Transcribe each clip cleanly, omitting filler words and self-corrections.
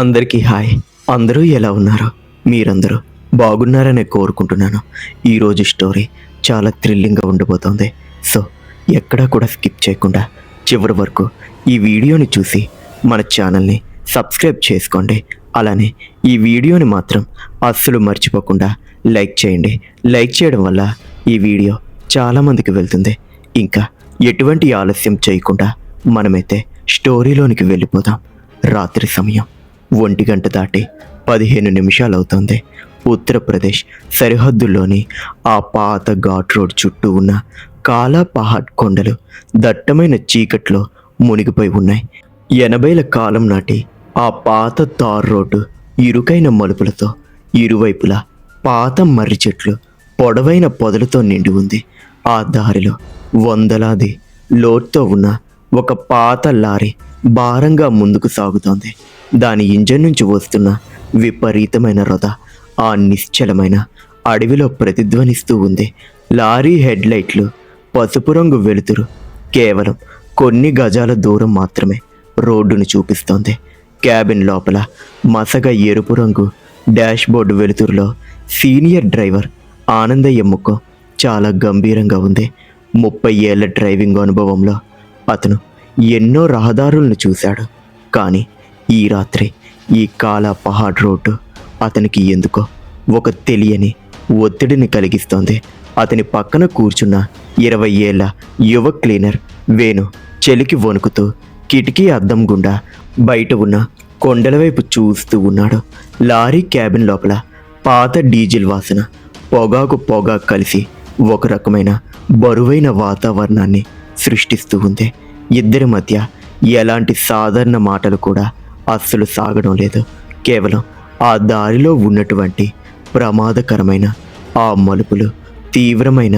అందరికీ హాయ్. అందరూ ఎలా ఉన్నారు? మీరందరూ బాగున్నారనే కోరుకుంటున్నాను. ఈరోజు స్టోరీ చాలా థ్రిల్లింగ్గా ఉండబోతోంది. సో ఎక్కడా కూడా స్కిప్ చేయకుండా చివరి వరకు ఈ వీడియోని చూసి మన ఛానల్ని సబ్స్క్రైబ్ చేసుకోండి. అలానే ఈ వీడియోని మాత్రం అస్సలు మర్చిపోకుండా లైక్ చేయండి. లైక్ చేయడం వల్ల ఈ వీడియో చాలామందికి వెళ్తుంది. ఇంకా ఎటువంటి ఆలస్యం చేయకుండా మనమైతే స్టోరీలోనికి వెళ్ళిపోదాం. రాత్రి సమయం 1 దాటి 15 నిమిషాలు అవుతుంది. ఉత్తరప్రదేశ్ సరిహద్దుల్లోని ఆ పాత ఘాట్ రోడ్ చుట్టూ ఉన్న కాలా పహాడ్ కొండలు దట్టమైన చీకట్లో మునిగిపోయి ఉన్నాయి. 80ల కాలం నాటి ఆ పాత తార్ రోడ్డు ఇరుకైన మలుపులతో, ఇరువైపులా పాత మర్రి చెట్లు, పొడవైన పొదలతో నిండి ఉంది. ఆ దారిలో వందలాది లోడ్తో ఉన్న ఒక పాత లారీ భారంగా ముందుకు సాగుతోంది. దాని ఇంజన్ నుంచి వస్తున్న విపరీతమైన రొద ఆ నిశ్చలమైన అడవిలో ప్రతిధ్వనిస్తూ ఉంది. లారీ హెడ్లైట్లు పసుపు రంగు వెలుతురు కేవలం కొన్ని గజాల దూరం మాత్రమే రోడ్డును చూపిస్తోంది. క్యాబిన్ లోపల మసగ ఎరుపు రంగు డాష్బోర్డు వెలుతురులో సీనియర్ డ్రైవర్ ఆనందయ్య ముఖం చాలా గంభీరంగా ఉంది. 30 ఏళ్ల డ్రైవింగ్ అనుభవంలో అతను ఎన్నో రహదారులను చూశాడు. కానీ ఈ రాత్రి ఈ కాలా పహాడ్ రోడ్డు అతనికి ఎందుకో ఒక తెలియని ఒత్తిడిని కలిగిస్తోంది. అతని పక్కన కూర్చున్న 20 ఏళ్ల యువ క్లీనర్ వేణు చెలికి వణుకుతూ కిటికీ అద్దం గుండా బయట ఉన్న కొండల వైపు చూస్తూ ఉన్నాడు. లారీ క్యాబిన్ లోపల పాత డీజిల్ వాసన, పొగ కలిసి ఒక రకమైన బరువైన వాతావరణాన్ని సృష్టిస్తూ ఉంది. ఇద్దరి మధ్య ఎలాంటి సాధారణ మాటలు కూడా అస్సలు సాగడం లేదు. కేవలం ఆ దారిలో ఉన్నటువంటి ప్రమాదకరమైన ఆ మలుపులు తీవ్రమైన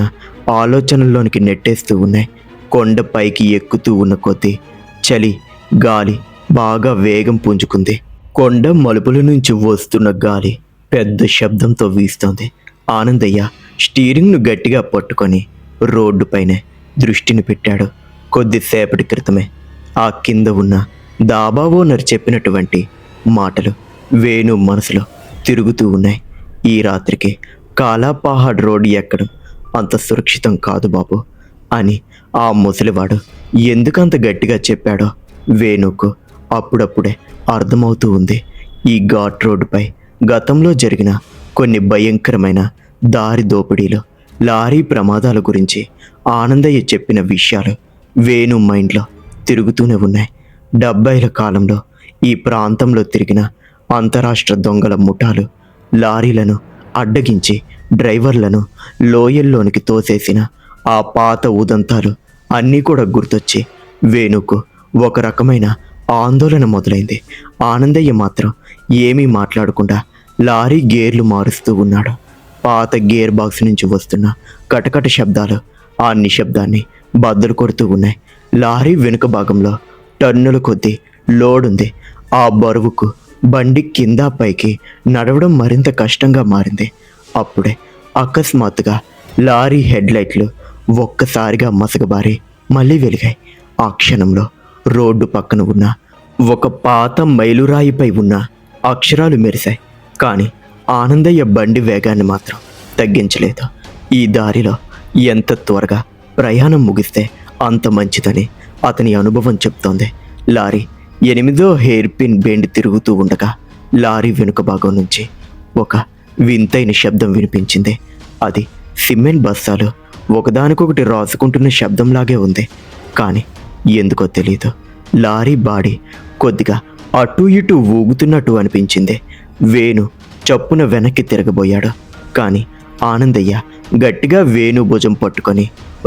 ఆలోచనల్లోనికి నెట్టేస్తూ ఉన్నాయి. కొండ పైకి ఎక్కుతూ ఉన్న కొద్దీ చలి గాలి బాగా వేగం పుంజుకుంది. కొండ మలుపుల నుంచి వస్తున్న గాలి పెద్ద శబ్దంతో వీస్తోంది. ఆనందయ్య స్టీరింగ్ను గట్టిగా పట్టుకొని రోడ్డుపైనే దృష్టిని పెట్టాడు. కొద్దిసేపటి క్రితమే ఆ కింద ఉన్న దాబా ఓనర్ చెప్పినటువంటి మాటలు వేణు మనసులో తిరుగుతూ ఉన్నాయి. ఈ రాత్రికి కాలా పహాడ్ రోడ్ ఎక్కడం అంత సురక్షితం కాదు బాబు అని ఆ ముసలివాడు ఎందుకంత గట్టిగా చెప్పాడో వేణుకు అప్పుడప్పుడే అర్థమవుతూ ఉంది. ఈ ఘాట్ రోడ్డుపై గతంలో జరిగిన కొన్ని భయంకరమైన దారి దోపిడీలు, లారీ ప్రమాదాల గురించి ఆనందయ్య చెప్పిన విషయాలు వేణు మైండ్లో తిరుగుతూనే ఉన్నాయి. 70ల కాలంలో ఈ ప్రాంతంలో తిరిగిన అంతరాష్ట్ర దొంగల ముఠాలు లారీలను అడ్డగించి డ్రైవర్లను లోయల్లోనికి తోసేసిన ఆ పాత ఉదంతాలు అన్నీ కూడా గుర్తొచ్చి వేణుకు ఒక రకమైన ఆందోళన మొదలైంది. ఆనందయ్య మాత్రం ఏమీ మాట్లాడకుండా లారీ గేర్లు మారుస్తూ ఉన్నాడు. పాత గేర్ బాక్స్ నుంచి వస్తున్న కటకట శబ్దాలు ఆ నిశ్శబ్దాన్ని బద్దలు కొడుతూ ఉన్నాయి. లారీ వెనుక భాగంలో టన్నుల కొద్దీ లోడ్ ఉంది. ఆ బరువుకు బండి కింద పైకి నడవడం మరింత కష్టంగా మారింది. అప్పుడే అకస్మాత్తుగా లారీ హెడ్లైట్లు ఒక్కసారిగా మసకబారి మళ్ళీ వెలిగాయి. ఆ క్షణంలో రోడ్డు పక్కన ఉన్న ఒక పాత మైలురాయిపై ఉన్న అక్షరాలు మెరిశాయి. కానీ ఆనందయ్య బండి వేగాన్ని మాత్రం తగ్గించలేదు. ఈ దారిలో ఎంత త్వరగా ప్రయాణం ముగిస్తే అంత మంచిదని అతని అనుభవం చెప్తోంది. లారీ 8వ హెయిర్ పిన్ బెండ్ తిరుగుతూ ఉండగా లారీ వెనుక భాగం నుంచి ఒక వింతైన శబ్దం వినిపించింది. అది సిమెంట్ బస్తాలు ఒకదానికొకటి రాసుకుంటున్న శబ్దంలాగే ఉంది. కానీ ఎందుకో తెలియదు లారీ బాడీ కొద్దిగా అటు ఇటు ఊగుతున్నట్టు అనిపించింది. వేణు చప్పున వెనక్కి తిరగబోయాడు. కానీ ఆనందయ్య గట్టిగా వేణు భుజం పట్టుకొని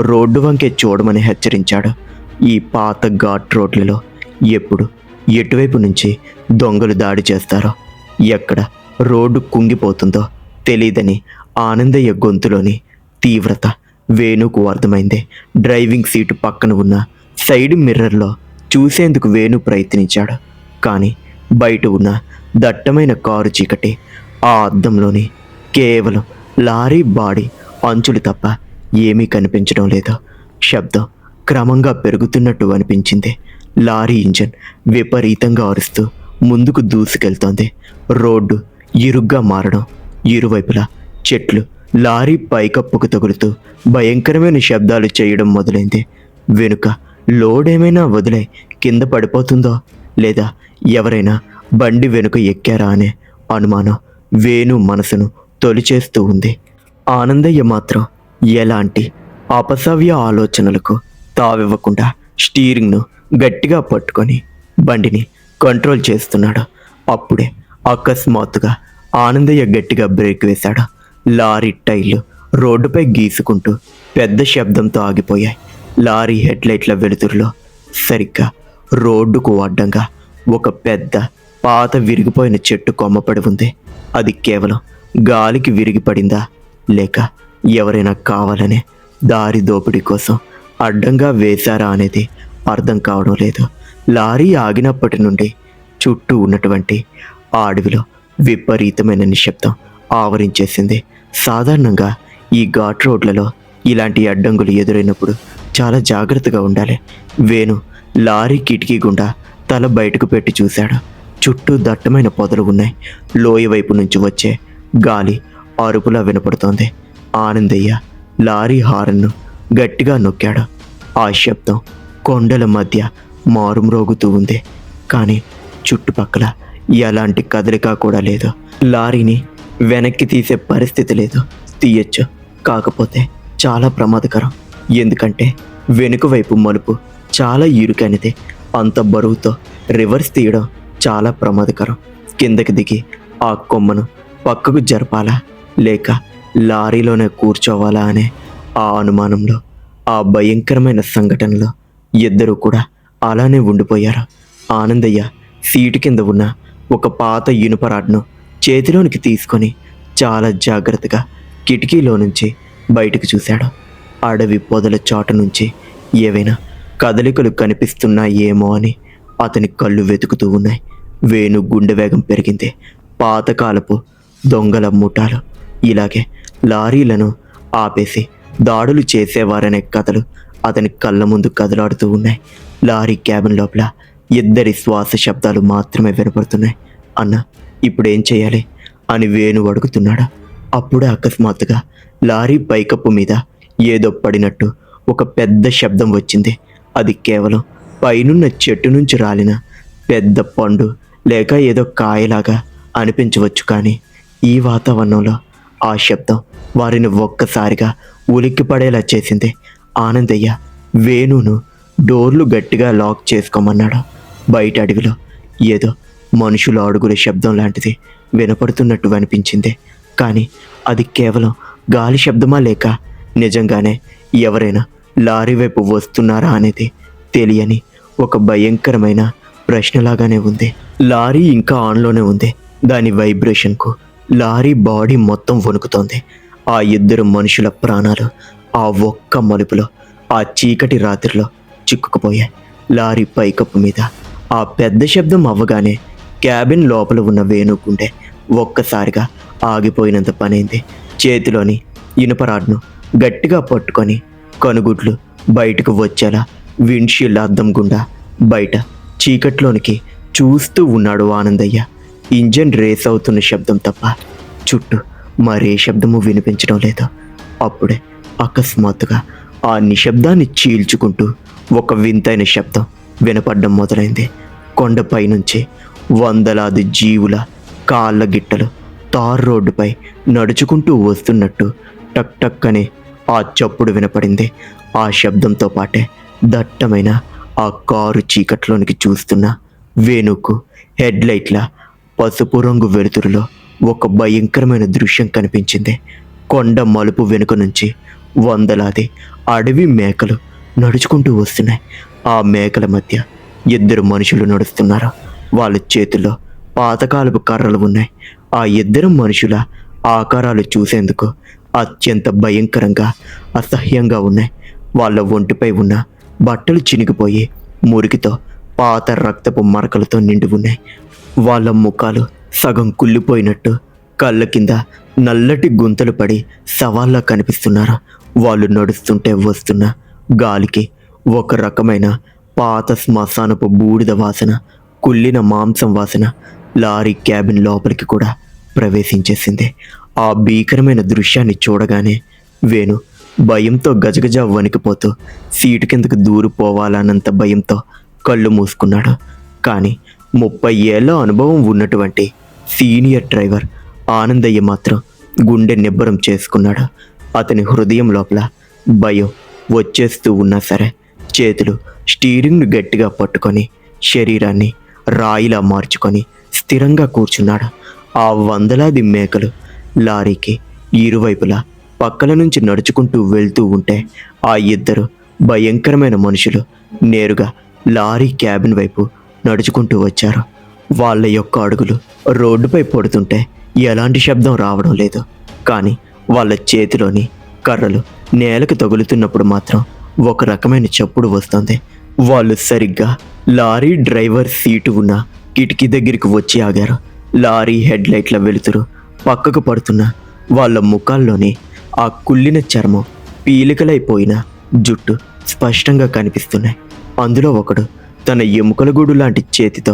రోడ్డు వంకే చూడమని హెచ్చరించాడు. ఈ పాత ఘాట్ రోడ్లలో ఎప్పుడు ఎటువైపు నుంచి దొంగలు దాడి చేస్తారో, ఎక్కడ రోడ్డు కుంగిపోతుందో తెలియదని ఆనందయ్య గొంతులోని తీవ్రత వేణుకు అర్థమైంది. డ్రైవింగ్ సీటు పక్కన ఉన్న సైడ్ మిర్రర్లో చూసేందుకు వేణు ప్రయత్నించాడు. కానీ బయట ఉన్న దట్టమైన కారు చీకటి ఆ అద్దంలోని కేవలం లారీ బాడీ అంచులు తప్ప ఏమీ కనిపించడం లేదు. శబ్దం క్రమంగా పెరుగుతున్నట్టు అనిపించింది. లారీ ఇంజన్ విపరీతంగా అరుస్తూ ముందుకు దూసుకెళ్తోంది. రోడ్డు ఇరుగ్గా మారడం, ఇరువైపులా చెట్లు లారీ పైకప్పుకు తగులుతూ భయంకరమైన శబ్దాలు చేయడం మొదలైంది. వెనుక లోడేమైనా వదిలై కింద పడిపోతుందో, లేదా ఎవరైనా బండి వెనుక ఎక్కారా అనే అనుమానం వేణు మనసును తొలిచేస్తూ ఉంది. ఆనందయ్య మాత్రం ఎలాంటి అపసవ్య ఆలోచనలకు తావివ్వకుండా స్టీరింగ్ను గట్టిగా పట్టుకొని బండిని కంట్రోల్ చేస్తున్నాడు. అప్పుడే అకస్మాత్తుగా ఆనందయ్య గట్టిగా బ్రేక్ వేశాడు. లారీ టైర్లు రోడ్డుపై గీసుకుంటూ పెద్ద శబ్దంతో ఆగిపోయాయి. లారీ హెడ్లైట్ల వెలుతురులో సరిగ్గా రోడ్డుకు అడ్డంగా ఒక పెద్ద పాత విరిగిపోయిన చెట్టు కొమ్మపడి ఉంది. అది కేవలం గాలికి విరిగిపడిందా, లేక ఎవరైనా కావాలనే దారి దోపిడీ కోసం అడ్డంగా వేశారా అనేది అర్థం కావడం లేదు. లారీ ఆగినప్పటి నుండి చుట్టూ ఉన్నటువంటి ఆ అడవిలో విపరీతమైన నిశ్శబ్దం ఆవరించేసింది. సాధారణంగా ఈ ఘాట్ రోడ్లలో ఇలాంటి అడ్డంకులు ఎదురైనప్పుడు చాలా జాగ్రత్తగా ఉండాలి. వేణు లారీ కిటికీ గుండా తల బయటకు పెట్టి చూశాడు. చుట్టూ దట్టమైన పొదలు ఉన్నాయి. లోయ వైపు నుంచి వచ్చే గాలి అరుపులా వినపడుతోంది. ఆనందయ్య లారీ హారన్ను గట్టిగా నొక్కాడు. ఆ శబ్దం కొండల మధ్య మారుమ్రోగుతూ ఉంది. కానీ చుట్టుపక్కల ఎలాంటి కదలిక కూడా లేదు. లారీని వెనక్కి తీసే పరిస్థితి లేదు. తీయచ్చు, కాకపోతే చాలా ప్రమాదకరం. ఎందుకంటే వెనుక వైపు మలుపు చాలా ఇరుకైనది. అంత బరువుతో రివర్స్ తీయడం చాలా ప్రమాదకరం. కిందకి దిగి ఆ కొమ్మను పక్కకు జరపాలా, లేక లారీలోనే కూర్చోవాలా అనే ఆ అనుమానంలో, ఆ భయంకరమైన సంఘటనలో ఇద్దరూ కూడా అలానే ఉండిపోయారు. ఆనందయ్య సీటు కింద ఉన్న ఒక పాత ఇనుప రాడ్ను చేతిలోనికి తీసుకొని చాలా జాగ్రత్తగా కిటికీలో నుంచి బయటకు చూశాడు. అడవి పొదల చాటు నుంచి ఏవైనా కదలికలు కనిపిస్తున్నాయేమో అని అతని కళ్ళు వెతుకుతూ ఉన్నాయి. వేణు గుండె వేగం పెరిగింది. పాతకాలపు దొంగల ముఠాలు ఇలాగే లారీలను ఆపేసి దాడులు చేసేవారనే కథలు అతని కళ్ళ ముందు కదలాడుతూ ఉన్నాయి. లారీ క్యాబిన్ లోపల ఇద్దరి శ్వాస శబ్దాలు మాత్రమే వినపడుతున్నాయి. అన్న, ఇప్పుడేం చేయాలి అని వేణు అడుగుతున్నాడు. అప్పుడే అకస్మాత్తుగా లారీ పైకప్పు మీద ఏదో పడినట్టు ఒక పెద్ద శబ్దం వచ్చింది. అది కేవలం పైనున్న చెట్టు నుంచి రాలిన పెద్ద పండు లేక ఏదో కాయలాగా అనిపించవచ్చు. కానీ ఈ వాతావరణంలో ఆ శబ్దం వారిని ఒక్కసారిగా ఉలిక్కిపడేలా చేసింది. ఆనందయ్య వేణును డోర్లు గట్టిగా లాక్ చేసుకోమన్నాడు. బయట అడవిలో ఏదో మనుషుల అడుగుల శబ్దం లాంటిది వినపడుతున్నట్టు అనిపించింది. కానీ అది కేవలం గాలి శబ్దమా, లేక నిజంగానే ఎవరైనా లారీ వైపు వస్తున్నారా అనేది తెలియని ఒక భయంకరమైన ప్రశ్నలాగానే ఉంది. లారీ ఇంకా ఆన్లోనే ఉంది. దాని వైబ్రేషన్కు లారీ బాడీ మొత్తం వణుకుతోంది. ఆ ఇద్దరు మనుషుల ప్రాణాలు ఆ ఒక్క మలుపులో, ఆ చీకటి రాత్రిలో చిక్కుకుపోయాయి. లారీ పైకప్పు మీద ఆ పెద్ద శబ్దం అవ్వగానే క్యాబిన్ లోపల ఉన్న వేణు గుండె ఒక్కసారిగా ఆగిపోయినంత పనైంది. చేతిలోని ఇనుపరాడ్ను గట్టిగా పట్టుకొని కనుగుడ్లు బయటకు వచ్చేలా విండ్షీల్డ్ అద్దం గుండా బయట చీకట్లోనికి చూస్తూ ఉన్నాడు ఆనందయ్య. ఇంజన్ రేస్ అవుతున్న శబ్దం తప్ప చుట్టూ మరే శబ్దము వినిపించడం లేదు. అప్పుడే అకస్మాత్తుగా ఆ నిశ్శబ్దాన్ని చీల్చుకుంటూ ఒక వింతైన శబ్దం వినపడడం మొదలైంది. కొండపై నుంచి వందలాది జీవుల కాళ్ళ గిట్టలు తార్ రోడ్డుపై నడుచుకుంటూ వస్తున్నట్టు టక్ టక్ అనే ఆ చప్పుడు వినపడింది. ఆ శబ్దంతో పాటే దట్టమైన ఆ కారు చీకట్లోనికి చూస్తున్న వేణుకు హెడ్లైట్ల పసుపు రంగు వెలుతురులో ఒక భయంకరమైన దృశ్యం కనిపించింది. కొండ మలుపు వెనుక నుంచి వందలాది అడవి మేకలు నడుచుకుంటూ వస్తున్నాయి. ఆ మేకల మధ్య ఇద్దరు మనుషులు నడుస్తున్నారు. వాళ్ళ చేతుల్లో పాతకాలపు కర్రలు ఉన్నాయి. ఆ ఇద్దరు మనుషుల ఆకారాలు చూసేందుకు అత్యంత భయంకరంగా, అసహ్యంగా ఉన్నాయి. వాళ్ళ ఒంటిపై ఉన్న బట్టలు చినిగిపోయి మురికితో, పాత రక్తపు మరకలతో నిండి ఉన్నాయి. వాళ్ళ ముఖాలు సగం కుళ్ళిపోయినట్టు కళ్ళ కింద నల్లటి గుంతలు పడి సవాల్లా కనిపిస్తున్నారు. వాళ్ళు నడుస్తుంటే వస్తున్న గాలికి ఒక రకమైన పాత శ్మశానపు బూడిద వాసన కుళ్ళిన మాంసం వాసన లారీ క్యాబిన్ లోపలికి కూడా ప్రవేశించేసింది. ఆ భీకరమైన దృశ్యాన్ని చూడగానే వేణు భయంతో గజగజ వణికిపోతూ సీటు కిందకు దూరిపోవాలన్నంత భయంతో కళ్ళు మూసుకున్నాడు. కానీ 30 ఏళ్ల అనుభవం ఉన్నటువంటి సీనియర్ డ్రైవర్ ఆనందయ్య మాత్రం గుండె నిబ్బరం చేసుకున్నాడు. అతని హృదయం లోపల భయం వచ్చేస్తూ ఉన్నా సరే చేతులు స్టీరింగ్ను గట్టిగా పట్టుకొని శరీరాన్ని రాయిలా మార్చుకొని స్థిరంగా కూర్చున్నాడు. ఆ వందలాది మేకలు లారీకి ఇరువైపులా పక్కల నుంచి నడుచుకుంటూ వెళ్తూ ఉంటే ఆ ఇద్దరు భయంకరమైన మనుషులు నేరుగా లారీ క్యాబిన్ వైపు నడుచుకుంటూ వచ్చారు. వాళ్ళ యొక్క అడుగులు రోడ్డుపై పడుతుంటే ఎలాంటి శబ్దం రావడం లేదు. కానీ వాళ్ళ చేతిలోని కర్రలు నేలకు తగులుతున్నప్పుడు మాత్రం ఒక రకమైన చప్పుడు వస్తుంది. వాళ్ళు సరిగ్గా లారీ డ్రైవర్ సీటు ఉన్న కిటికీ దగ్గరికి వచ్చి ఆగారు. లారీ హెడ్ లైట్ల వెలుతురు పక్కకు పడుతున్న వాళ్ళ ముఖాల్లోని ఆ కుళ్ళిన చర్మం, పీలికలైపోయిన జుట్టు స్పష్టంగా కనిపిస్తున్నాయి. అందులో ఒకడు తన ఎముకల గూడు లాంటి చేతితో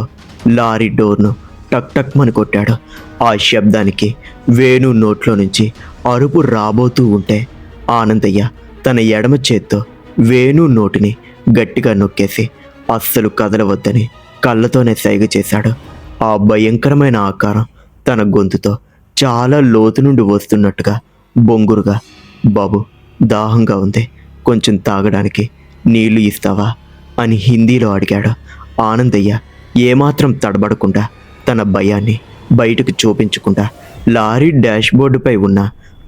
లారీ డోర్ను టక్ టక్ మని కొట్టాడు. ఆ శబ్దానికి వేణు నోట్లో నుంచి అరుపు రాబోతూ ఉంటే ఆనందయ్య తన ఎడమ చేత్తో వేణు నోటిని గట్టిగా నొక్కేసి అస్సలు కదలవద్దని కళ్ళతోనే సైగ చేశాడు. ఆ భయంకరమైన ఆకారం తన గొంతుతో చాలా లోతు నుండి వస్తున్నట్టుగా బొంగురుగా, బాబు దాహంగా ఉంది, కొంచెం తాగడానికి నీళ్లు ఇస్తావా అని హిందీలో అడిగాడు. ఆనందయ్య ఏమాత్రం తడబడకుండా తన భయాన్ని బయటకు చూపించకుండా లారీ డాష్బోర్డుపై ఉన్న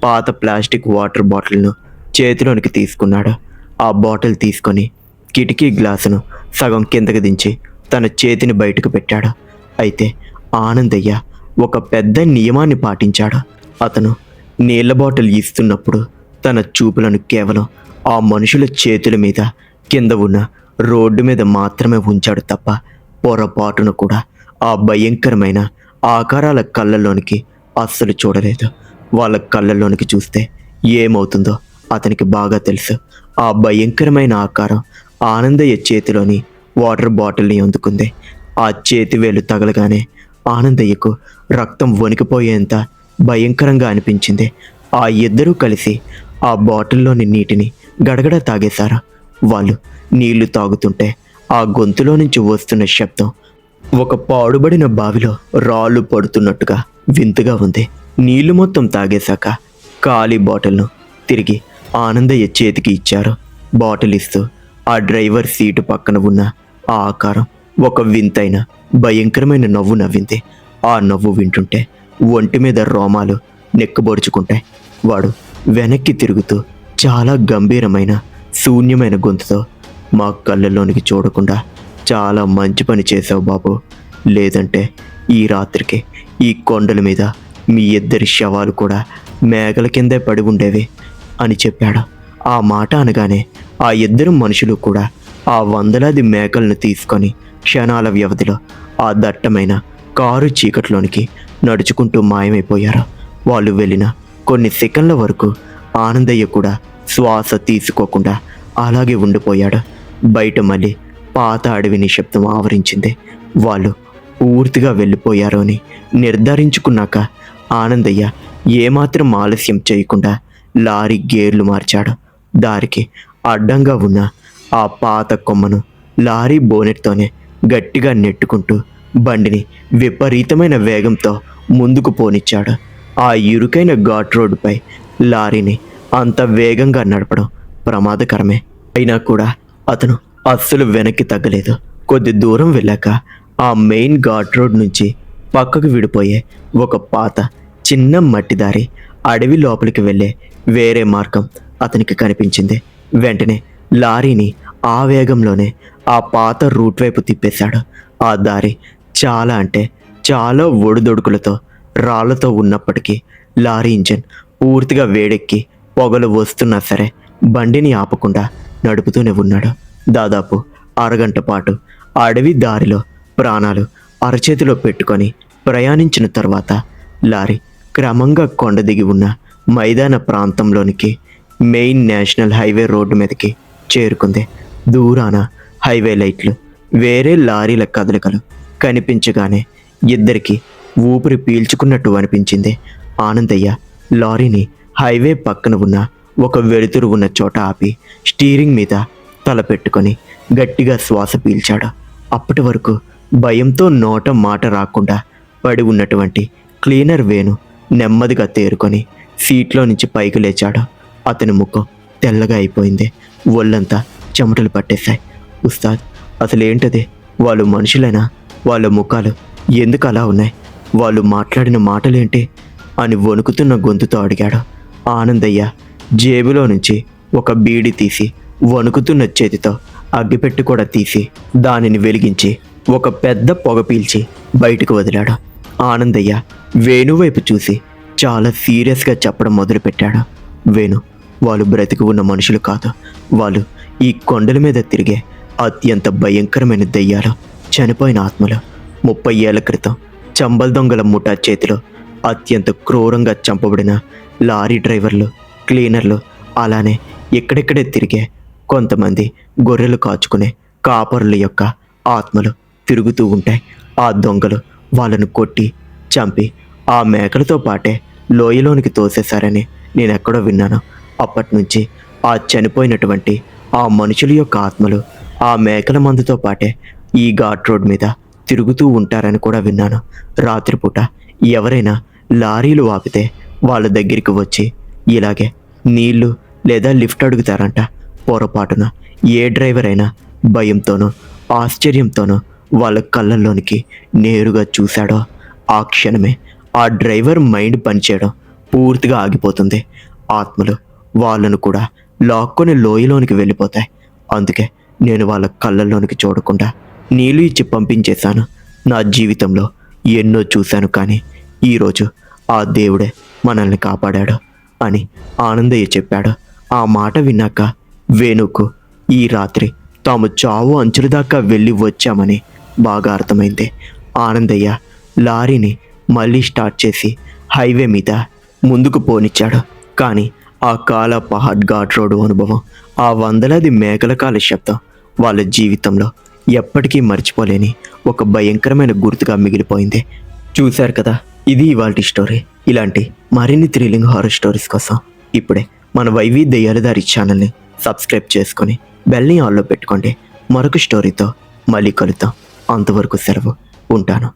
పాత ప్లాస్టిక్ వాటర్ బాటిల్ను చేతిలోనికి తీసుకున్నాడు. ఆ బాటిల్ తీసుకొని కిటికీ గ్లాసును సగం కిందకి దించి తన చేతిని బయటకు పెట్టాడు. అయితే ఆనందయ్య ఒక పెద్ద నియమాన్ని పాటించాడు. అతను నీళ్ల బాటిల్ ఇస్తున్నప్పుడు తన చూపులను కేవలం ఆ మనుషుల చేతుల మీద, కింద ఉన్న రోడ్డు మీద మాత్రమే ఉంచాడు తప్ప పొరపాటును కూడా ఆ భయంకరమైన ఆకారాల కళ్ళల్లోనికి అస్సలు చూడలేదు. వాళ్ళ కళ్ళల్లోనికి చూస్తే ఏమవుతుందో అతనికి బాగా తెలుసు. ఆ భయంకరమైన ఆకారం ఆనందయ్య చేతిలోని వాటర్ బాటిల్ని అందుకుంది. ఆ చేతివేలు తగలగానే ఆనందయ్యకు రక్తం వణికిపోయేంత భయంకరంగా అనిపించింది. ఆ ఇద్దరూ కలిసి ఆ బాటిల్లోని నీటిని గడగడ తాగేశారు. వాళ్ళు నీళ్లు తాగుతుంటే ఆ గొంతులో నుంచి వస్తున్న శబ్దం ఒక పాడుబడిన బావిలో రాళ్ళు పడుతున్నట్టుగా వింతగా ఉంది. నీళ్లు మొత్తం తాగేశాక ఖాళీ బాటిల్ను తిరిగి ఆనందయ్య చేతికి ఇచ్చారు. బాటిల్ ఇస్తూ ఆ డ్రైవర్ సీటు పక్కన ఉన్న ఆ ఆకారం ఒక వింతైన భయంకరమైన నవ్వు నవ్వింది. ఆ నవ్వు వింటుంటే ఒంటి మీద రోమాలు నెక్కబొడుచుకుంటాయి. వాడు వెనక్కి తిరుగుతూ చాలా గంభీరమైన శూన్యమైన గొంతుతో, మా కళ్ళల్లోనికి చూడకుండా చాలా మంచి పని చేసావు బాబు, లేదంటే ఈ రాత్రికి ఈ కొండల మీద మీ ఇద్దరి శవాలు కూడా మేకల కిందే పడి ఉండేవి అని చెప్పాడు. ఆ మాట అనగానే ఆ ఇద్దరు మనుషులు కూడా ఆ వందలాది మేకలను తీసుకొని క్షణాల వ్యవధిలో ఆ దట్టమైన కారు చీకట్లోనికి నడుచుకుంటూ మాయమైపోయారు. వాళ్ళు వెళ్ళిన కొన్ని సెకండ్ల వరకు ఆనందయ్య కూడా శ్వాస తీసుకోకుండా అలాగే ఉండిపోయాడు. బయట మళ్ళీ పాత అడవి నిశ్శబ్దం ఆవరించింది. వాళ్ళు పూర్తిగా వెళ్ళిపోయారు అని నిర్ధారించుకున్నాక ఆనందయ్య ఏమాత్రం ఆలస్యం చేయకుండా లారీ గేర్లు మార్చాడు. దారికి అడ్డంగా ఉన్న ఆ పాత కొమ్మను లారీ బోనెట్తోనే గట్టిగా నెట్టుకుంటూ బండిని విపరీతమైన వేగంతో ముందుకు పోనిచ్చాడు. ఆ ఇరుకైన ఘాట్ రోడ్డుపై లారీని అంత వేగంగా నడపడం ప్రమాదకరమే. అయినా కూడా అతను అస్సలు వెనక్కి తగ్గలేదు. కొద్ది దూరం వెళ్ళాక ఆ మెయిన్ ఘాట్ రోడ్ నుంచి పక్కకు విడిపోయే ఒక పాత చిన్న మట్టి దారి, అడవి లోపలికి వెళ్ళే వేరే మార్గం అతనికి కనిపించింది. వెంటనే లారీని ఆ వేగంలోనే ఆ పాత రూట్ వైపు తిప్పేశాడు. ఆ దారి చాలా అంటే చాలా ఒడిదొడుకులతో రాళ్లతో ఉన్నప్పటికీ లారీ ఇంజన్ పూర్తిగా వేడెక్కి పొగలు వస్తున్నా సరే బండిని ఆపకుండా నడుపుతూనే ఉన్నాడు. దాదాపు అరగంట పాటు అడవి దారిలో ప్రాణాలు అరచేతిలో పెట్టుకొని ప్రయాణించిన తర్వాత లారీ క్రమంగా కొండ దిగి ఉన్న మైదాన ప్రాంతంలోనికి మెయిన్ నేషనల్ హైవే రోడ్డు మీదకి చేరుకుంది. దూరాన హైవే లైట్లు, వేరే లారీల కదలికలు కనిపించగానే ఇద్దరికి ఊపిరి పీల్చుకున్నట్టు అనిపించింది. ఆనందయ్య లారీని హైవే పక్కన ఉన్న ఒక వెలుతురు ఉన్న చోట ఆపి స్టీరింగ్ మీద తల పెట్టుకొని గట్టిగా శ్వాస పీల్చాడు. అప్పటి వరకు భయంతో నోట మాట రాకుండా పడి ఉన్నటువంటి క్లీనర్ వేణు నెమ్మదిగా తేరుకొని సీట్లో నుంచి పైకి లేచాడు. అతని ముఖం తెల్లగా అయిపోయింది. ఒళ్ళంతా చెమటలు పట్టేశాయి. ఉస్తాద్, అసలేంటది? వాళ్ళు మనుషులైనా? వాళ్ళ ముఖాలు ఎందుకు అలా ఉన్నాయి? వాళ్ళు మాట్లాడిన మాటలేంటి అని వణుకుతున్న గొంతుతో అడిగాడు. ఆనందయ్య జేబులో నుంచి ఒక బీడి తీసి వణుకుతున్న చేతితో అగ్గిపెట్టి కూడా తీసి దానిని వెలిగించి ఒక పెద్ద పొగ పీల్చి బయటకు వదిలాడు. ఆనందయ్య వేణువైపు చూసి చాలా సీరియస్గా చెప్పడం మొదలుపెట్టాడు. వేణు, వాళ్ళు బ్రతికి ఉన్న మనుషులు కాదు. వాళ్ళు ఈ కొండల మీద తిరిగే అత్యంత భయంకరమైన దెయ్యాలు, చనిపోయిన ఆత్మలు. 30 ఏళ్ల క్రితం చంబల్ దొంగల ముఠా చేతిలో అత్యంత క్రూరంగా చంపబడిన లారీ డ్రైవర్లు, క్లీనర్లు, అలానే ఎక్కడెక్కడే తిరిగే కొంతమంది గొర్రెలు కాచుకునే కాపరుల యొక్క ఆత్మలు తిరుగుతూ ఉంటాయి. ఆ దొంగలు వాళ్ళను కొట్టి చంపి ఆ మేకలతో పాటే లోయలోనికి తోసేశారని నేను ఎక్కడో విన్నాను. అప్పటి నుంచి ఆ చనిపోయినటువంటి ఆ మనుషుల యొక్క ఆత్మలు ఆ మేకల మందుతో పాటే ఈ ఘాట్ రోడ్ మీద తిరుగుతూ ఉంటారని కూడా విన్నాను. రాత్రిపూట ఎవరైనా లారీలు ఆపితే వాళ్ళ దగ్గరికి వచ్చి ఇలాగే నీళ్లు లేదా లిఫ్ట్ అడుగుతారంట. పొరపాటున ఏ డ్రైవర్ అయినా భయంతోనో ఆశ్చర్యంతోనో వాళ్ళ కళ్ళల్లోనికి నేరుగా చూశాడో ఆ క్షణమే ఆ డ్రైవర్ మైండ్ పనిచేయడం పూర్తిగా ఆగిపోతుంది. ఆత్మలు వాళ్ళను కూడా లాక్కొని లోయలోనికి వెళ్ళిపోతాయి. అందుకే నేను వాళ్ళ కళ్ళల్లోనికి చూడకుండా నీళ్ళు ఇచ్చి పంపించేశాను. నా జీవితంలో ఎన్నో చూశాను, కానీ ఈరోజు ఆ దేవుడే మనల్ని కాపాడాడు అని ఆనందయ్య చెప్పాడు. ఆ మాట విన్నాక వేణుకు ఈ రాత్రి తాము చావు అంచుల దాకా వెళ్ళి వచ్చామని బాగా అర్థమైంది. ఆనందయ్య లారీని మళ్ళీ స్టార్ట్ చేసి హైవే మీద ముందుకు పోనిచ్చాడు. కానీ ఆ కాలా పహాడ్ ఘాట్ రోడ్డు అనుభవం, ఆ వందలాది మేకల కాల శబ్దం వాళ్ళ జీవితంలో ఎప్పటికీ మర్చిపోలేని ఒక భయంకరమైన గుర్తుగా మిగిలిపోయింది. చూశారు కదా, ఇది ఇవాల్టి స్టోరీ. ఇలాంటి మరిన్ని థ్రిల్లింగ్ హారర్ స్టోరీస్ కోసం ఇప్పుడే మన వైవి దయ్యాలదారి ఛానల్ని సబ్స్క్రైబ్ చేసుకొని బెల్ని ఆన్లో పెట్టుకోండి. మరొక స్టోరీతో మళ్ళీ కలుద్దాం. అంతవరకు సెలవు. ఉంటాను.